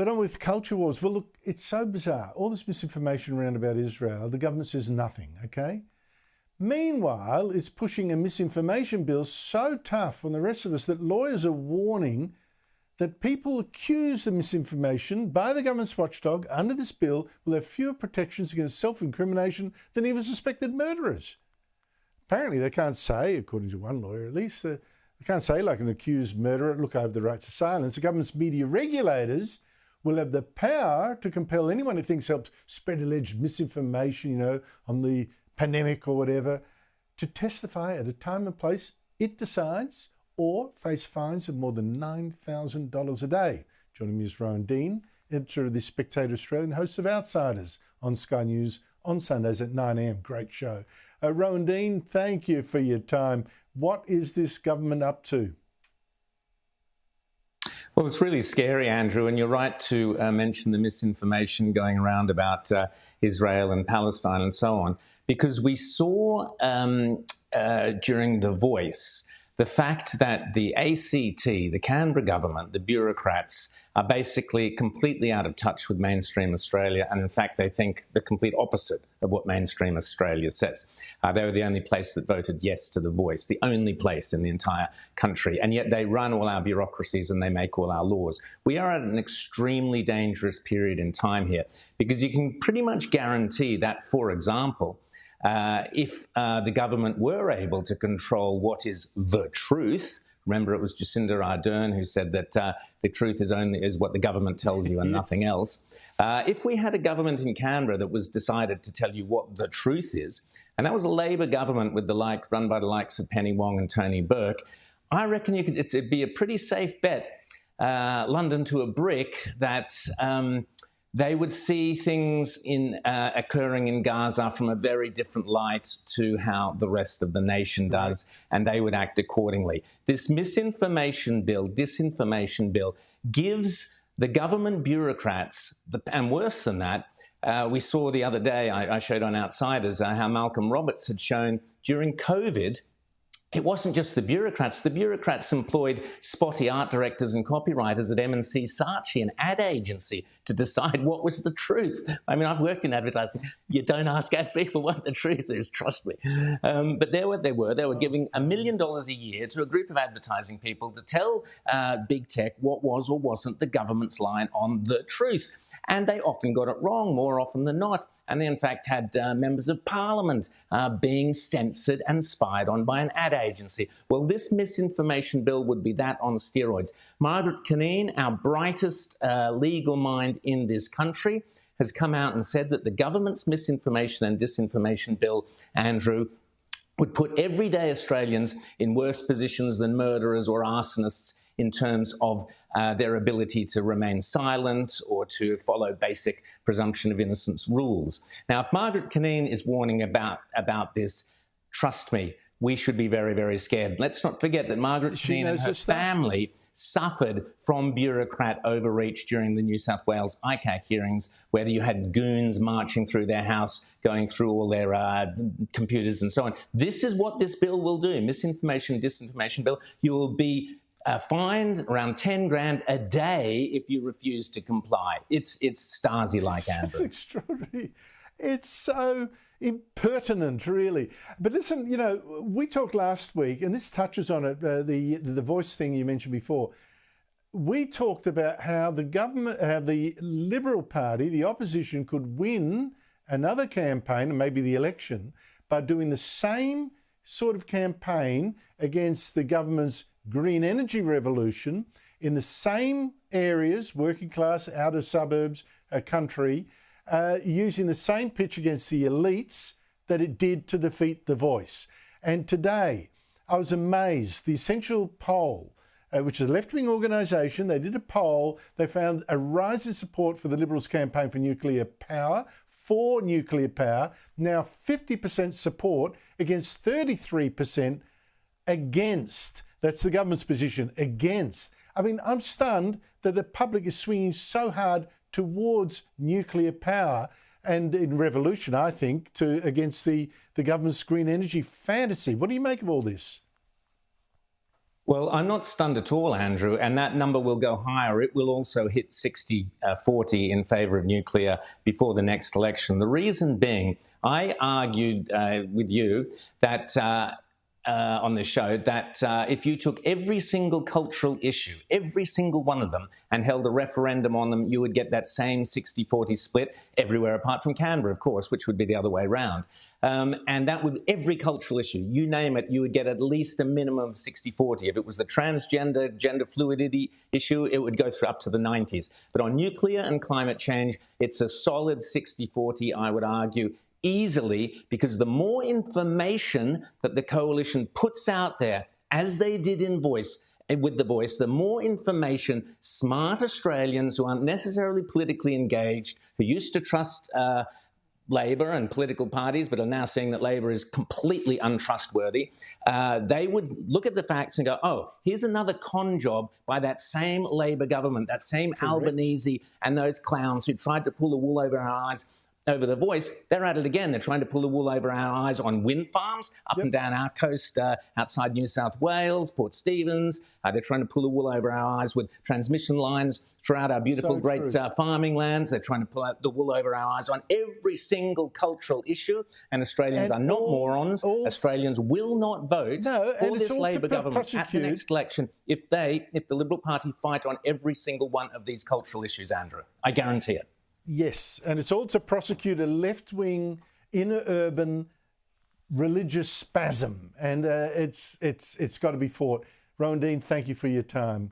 But on with culture wars. Well, look, it's so bizarre. All this misinformation around about Israel, the government says nothing, okay? Meanwhile, it's pushing a misinformation bill so tough on the rest of us that lawyers are warning that people accused of misinformation by the government's watchdog under this bill will have fewer protections against self-incrimination than even suspected murderers. Apparently, they can't say, according to one lawyer at least, they can't say like an accused murderer, look, I have the right to silence. The government's media regulators will have the power to compel anyone who thinks helps spread alleged misinformation, on the pandemic or whatever, to testify at a time and place it decides or face fines of more than $9,000 a day. Joining me is Rowan Dean, editor of The Spectator Australia and host of Outsiders on Sky News on Sundays at 9 a.m. Great show. Rowan Dean, thank you for your time. What is this government up to? Well, it's really scary, Andrew, and you're right to mention the misinformation going around about Israel and Palestine and so on, because we saw during The Voice the fact that the ACT, the Canberra government, the bureaucrats, are basically completely out of touch with mainstream Australia, and in fact they think the complete opposite of what mainstream Australia says. They were the only place that voted yes to The Voice, the only place in the entire country, and yet they run all our bureaucracies and they make all our laws. We are at an extremely dangerous period in time here, because you can pretty much guarantee that, for example, if the government were able to control what is the truth, remember it was Jacinda Ardern who said that the truth is what the government tells you and nothing else. If we had a government in Canberra that was decided to tell you what the truth is, and that was a Labor government with run by the likes of Penny Wong and Tony Burke, I reckon it'd be a pretty safe bet, London to a brick, that they would see things occurring in Gaza from a very different light to how the rest of the nation does, and they would act accordingly. This disinformation bill gives the government bureaucrats, and worse than that, we saw the other day, I showed on Outsiders, how Malcolm Roberts had shown during COVID, it wasn't just the bureaucrats. The bureaucrats employed spotty art directors and copywriters at M&C Saatchi, an ad agency, to decide what was the truth. I mean, I've worked in advertising. You don't ask ad people what the truth is, trust me. But there what they were. They were giving $1 million a year to a group of advertising people to tell big tech what was or wasn't the government's line on the truth. And they often got it wrong, more often than not. And they, in fact, had members of parliament being censored and spied on by an ad agency. Well, this misinformation bill would be that on steroids. Margaret Cunneen, our brightest legal mind in this country, has come out and said that the government's misinformation and disinformation bill, Andrew, would put everyday Australians in worse positions than murderers or arsonists in terms of their ability to remain silent or to follow basic presumption of innocence rules. Now, if Margaret Cunneen is warning about this, trust me, we should be very, very scared. Let's not forget that Margaret Cunneen and her family suffered from bureaucrat overreach during the New South Wales ICAC hearings, where you had goons marching through their house, going through all their computers and so on. This is what this bill will do, misinformation, disinformation bill. You will be fined around 10 grand a day if you refuse to comply. It's Stasi-like, Andrew. It's extraordinary. It's so impertinent, really. But listen, we talked last week, and this touches on it, the voice thing you mentioned before. We talked about how the government, how the Liberal Party, the opposition, could win another campaign, and maybe the election, by doing the same sort of campaign against the government's green energy revolution in the same areas, working class, outer suburbs, country, using the same pitch against the elites that it did to defeat The Voice. And today, I was amazed. The Essential poll, which is a left-wing organisation, they did a poll. They found a rise in support for the Liberals' campaign for nuclear power, for nuclear power, now 50% support against 33% against. That's the government's position, against. I mean, I'm stunned that the public is swinging so hard towards nuclear power and in revolution, I think, against the government's green energy fantasy. What do you make of all this? Well, I'm not stunned at all, Andrew, and that number will go higher. It will also hit 60-40 in favour of nuclear before the next election. The reason being, I argued with you that on this show that if you took every single cultural issue, every single one of them, and held a referendum on them, you would get that same 60-40 split everywhere apart from Canberra, of course, which would be the other way around. And that would, every cultural issue, you name it, you would get at least a minimum of 60-40. If it was the transgender, gender fluidity issue, it would go through up to the 90s. But on nuclear and climate change, it's a solid 60-40, I would argue, easily, because the more information that the coalition puts out there, as they did with the Voice, the more information smart Australians who aren't necessarily politically engaged, who used to trust Labor and political parties, but are now seeing that Labor is completely untrustworthy, they would look at the facts and go, oh, here's another con job by that same Labor government, that same Correct. Albanese and those clowns who tried to pull the wool over our eyes over the Voice. They're at it again. They're trying to pull the wool over our eyes on wind farms up and down our coast outside New South Wales, Port Stephens. They're trying to pull the wool over our eyes with transmission lines throughout our beautiful, great farming lands. They're trying to pull out the wool over our eyes on every single cultural issue. And Australians are not morons. Australians will not vote for this Labor government at the next election if the Liberal Party fight on every single one of these cultural issues, Andrew. I guarantee it. Yes, and it's all to prosecute a left-wing, inner-urban religious spasm, and it's got to be fought. Rowan Dean, thank you for your time.